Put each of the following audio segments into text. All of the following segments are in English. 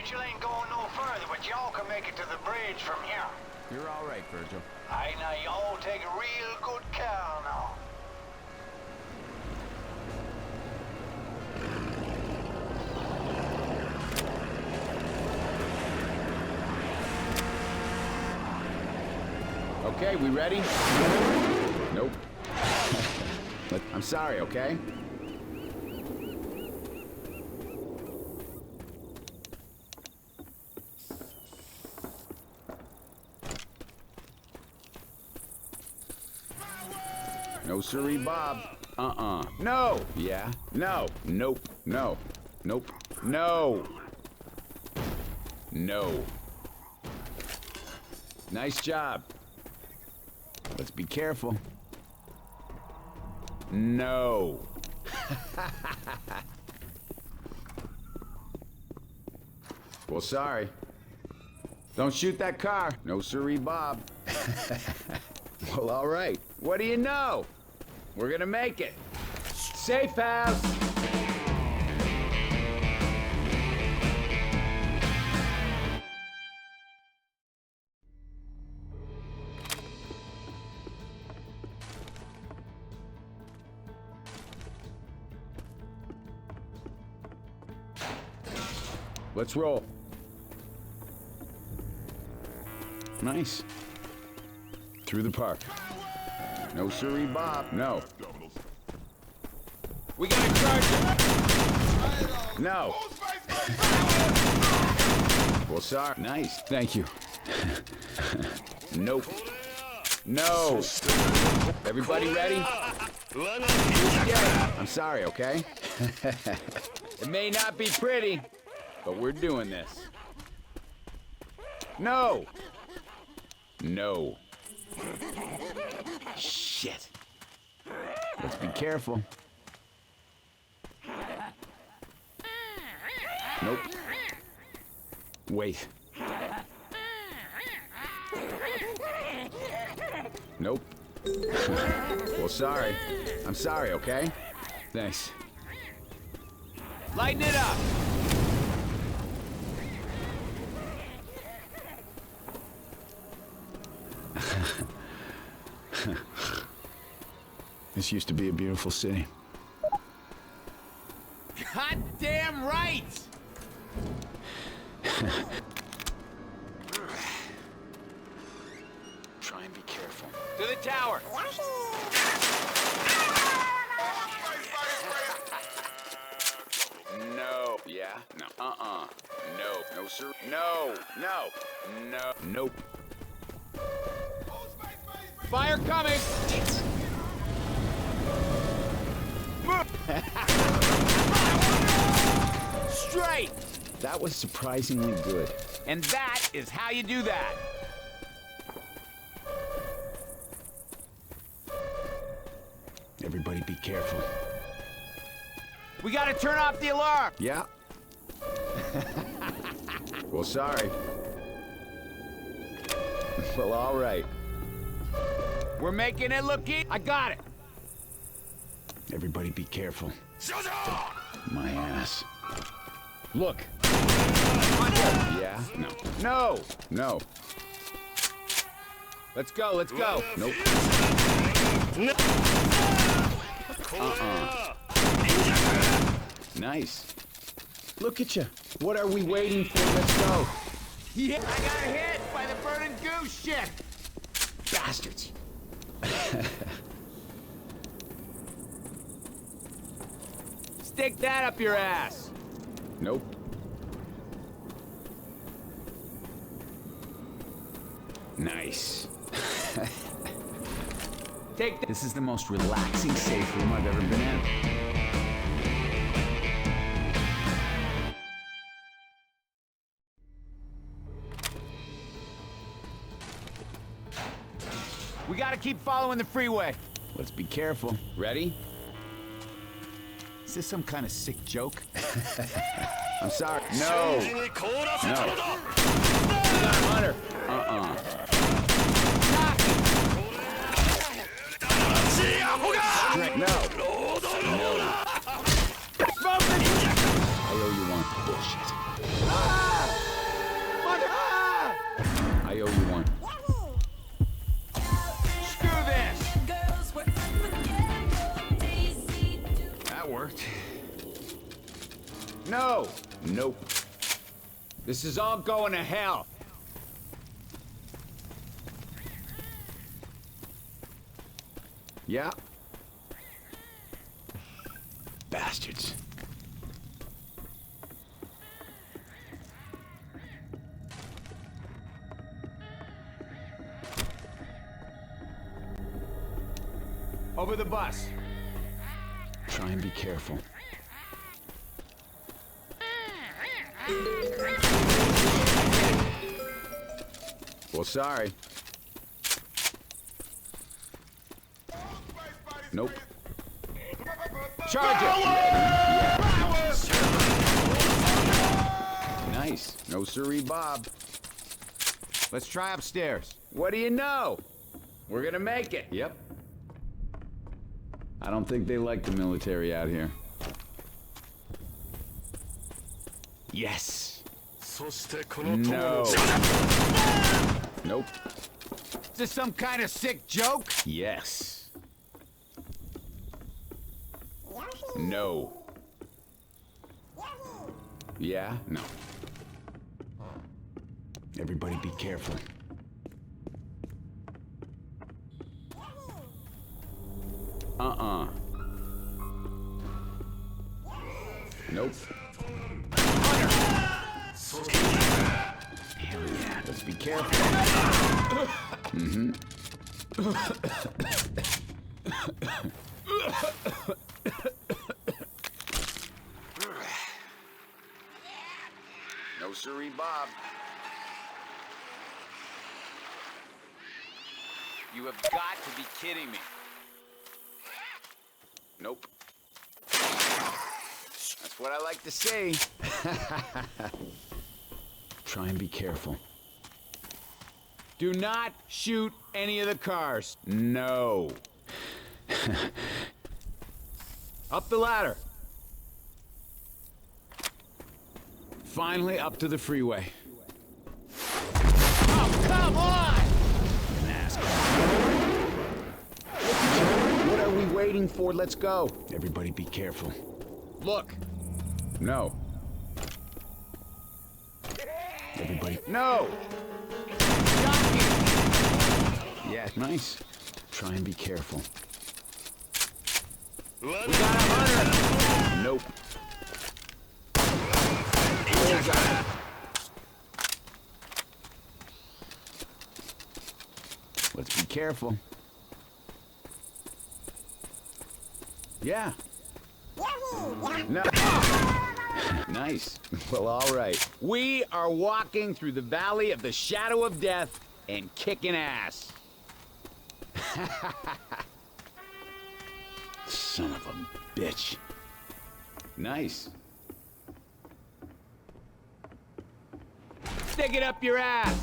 Virgil ain't going no further, but y'all can make it to the bridge from here. You're all right, Virgil. Aye, now y'all take real good care now. Okay, we ready? Nope. I'm sorry, okay? No siree, Bob. No! Yeah? No. Nope. No. Nope. No! No. Nice job. Let's be careful. No. Well, sorry. Don't shoot that car. No siree, Bob. Well, all right. What do you know? We're gonna make it. Safe house. Let's roll. Nice. Through the park. No siree, Bob. No. We gotta charge him. No. Well, sorry. Nice. Thank you. Nope. No. Everybody ready? Yeah. I'm sorry, okay? It may not be pretty, but we're doing this. No. No. Shit. Let's be careful. Nope. Wait. Nope. Well, sorry. I'm sorry, okay? Thanks. Lighten it up! This used to be a beautiful city. Goddamn right! Try and be careful. To the tower! No. Yeah? No. No. No, sir. No. No. No. Nope. Fire coming! Straight! That was surprisingly good. And that is how you do that. Everybody be careful. We gotta turn off the alarm! Yeah. Well, sorry. Well, all right. We're making it look easy. I got it. Everybody be careful. My ass. Look. Yeah? No. No! No. Let's go, let's go. Nope. Nice. Look at you. What are we waiting for? Let's go. Yeah, I got hit by the burning goose shit. Bastards. Stick that up your ass. Nope. Nice. Take this is the most relaxing safe room I've ever been in. We gotta keep following the freeway. Let's be careful. Ready? Is this some kind of sick joke? I'm sorry. No. No. We got a hunter. No. No. I owe you one. Bullshit. I owe you one. Screw this! That worked. No! Nope. This is all going to hell. Yeah. Bastards. Over the bus. Try and be careful. Well, sorry. Nope. Charge it! Yeah. Nice. No siree, Bob. Let's try upstairs. What do you know? We're gonna make it. Yep. I don't think they like the military out here. Yes. No. Nope. Is this some kind of sick joke? Yes. No. Yeah? No. Everybody be careful. Nope. Hell yeah, let's be careful. No siree, Bob. You have got to be kidding me. Nope. That's what I like to see. Try and be careful. Do not shoot any of the cars. No. Up the ladder. Finally up to the freeway. Oh, come on! An ass. What are we waiting for? Let's go. Everybody be careful. Look. No. Everybody. No! Jockey! Yeah, nice. Try and be careful. We got 100! Nope. Let's be careful. Yeah. No. Nice. Well, all right. We are walking through the valley of the shadow of death and kicking ass. Son of a bitch. Nice. Stick it up your ass.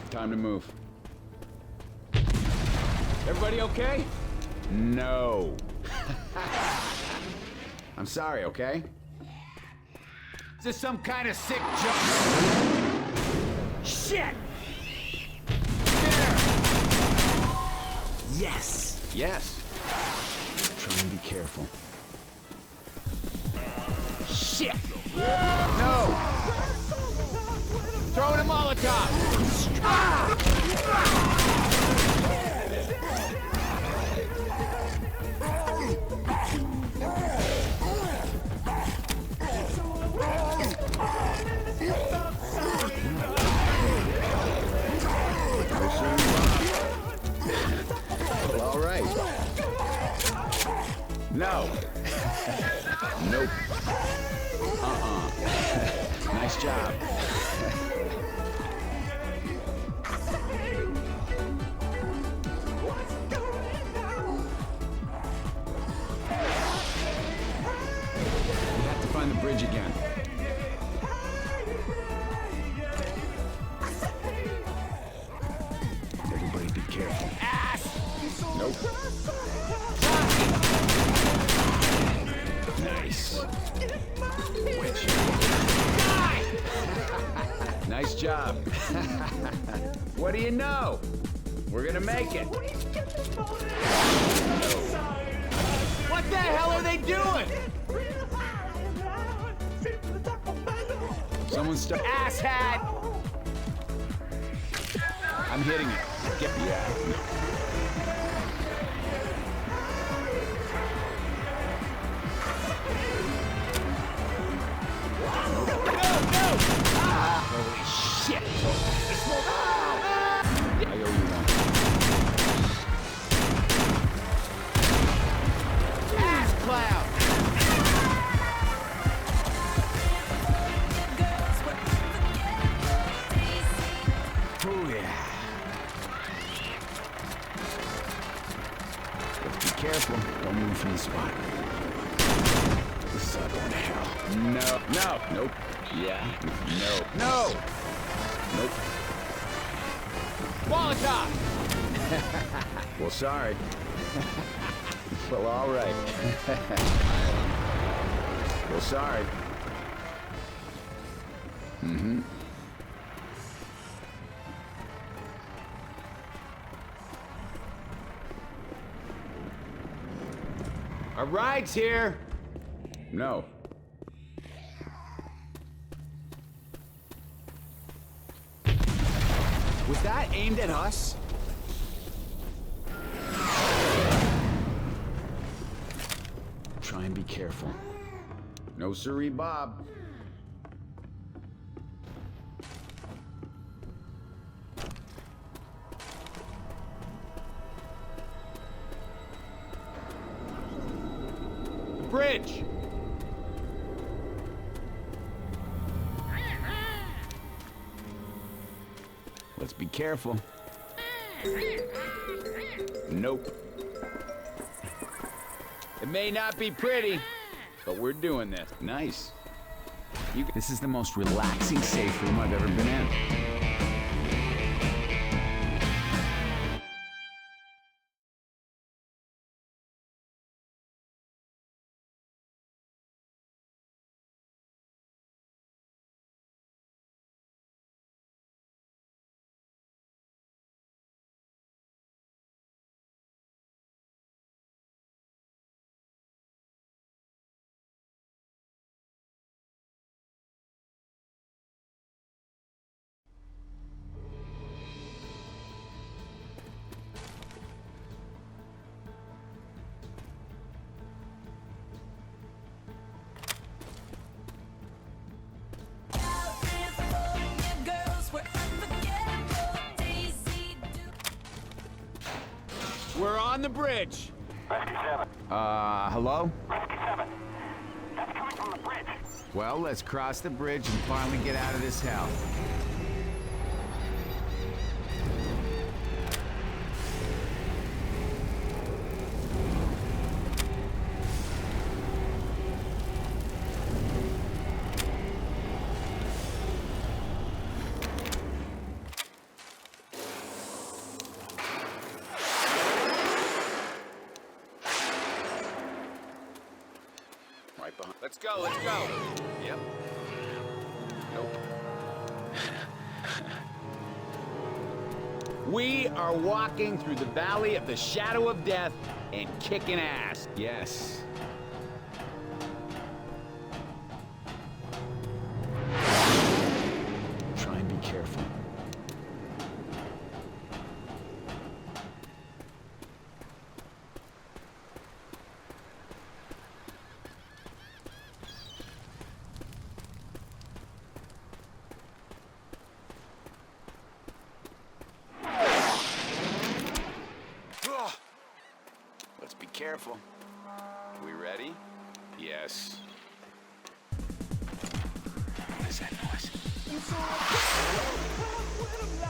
Time to move. Everybody okay? No. I'm sorry, okay? Is this some kind of sick joke? Shit! There! Yes! Yes. Try and be careful. Shit! No! Throw in a Molotov! Ah! All right. No. Nope. Nice Nice job. We have to find the bridge again. Everybody be careful. Ass! Nope. Nice. Witch. Nice job. What do you know? We're gonna make it. What the hell are they doing? Someone stuck. Asshat! I'm hitting it. Holy shit! I owe you one. Ass cloud! Oh yeah. Let's be careful. Don't move from the spot. This is all going to hell. No. Nope. Yeah. No. Nope. Molotov! Well, sorry. Well, all right. Well, sorry. Our ride's here. No. Was that aimed at us? Try and be careful. No siree, Bob. Bridge! Let's be careful. Nope. It may not be pretty, but we're doing this. Nice. This is the most relaxing safe room I've ever been in. We're on the bridge. Rescue 7. Hello? Rescue 7. That's coming from the bridge. Well, let's cross the bridge and finally get out of this hell. Right behind. Let's go. Yep. Nope. We are walking through the valley of the shadow of death and kicking ass. Yes. Try and be careful. Let's be careful. We ready? Yes. What is that noise?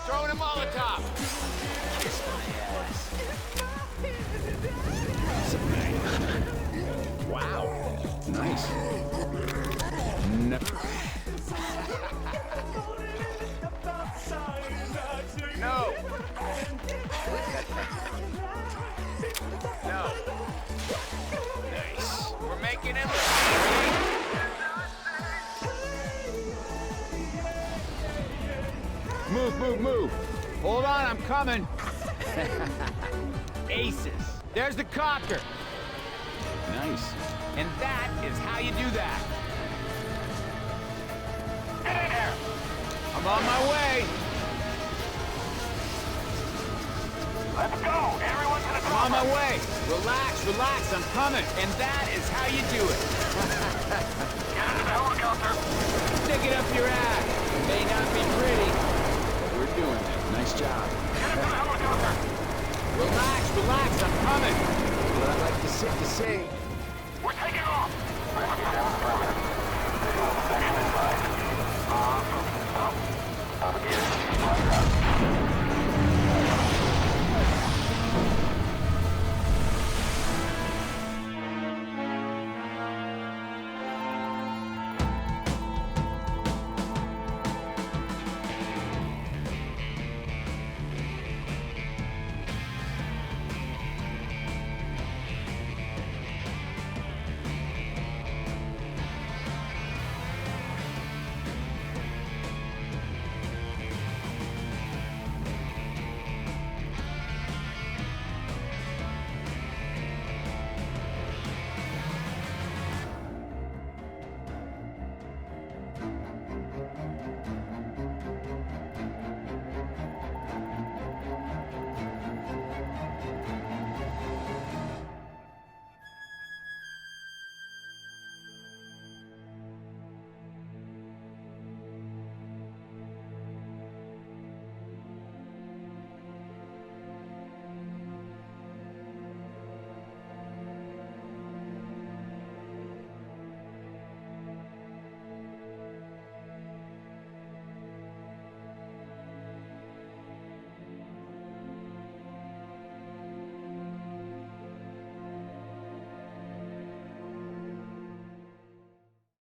Throwing a Molotov. Kiss my ass. Wow. Nice. No. No. No. Nice. We're making it look easy. Move, move, move. Hold on, I'm coming. Aces. There's the copter. Nice. And that is how you do that. Get in here! I'm on my way. Let's go! Everyone to the I'm on my way. Relax, relax, I'm coming. And that is how you do it. Get into the helicopter! Stick it up your ass. It may not be pretty, but we're doing it. Nice job. Get into the helicopter! Relax, relax, I'm coming. What I'd like to say. We're taking off! Section advised.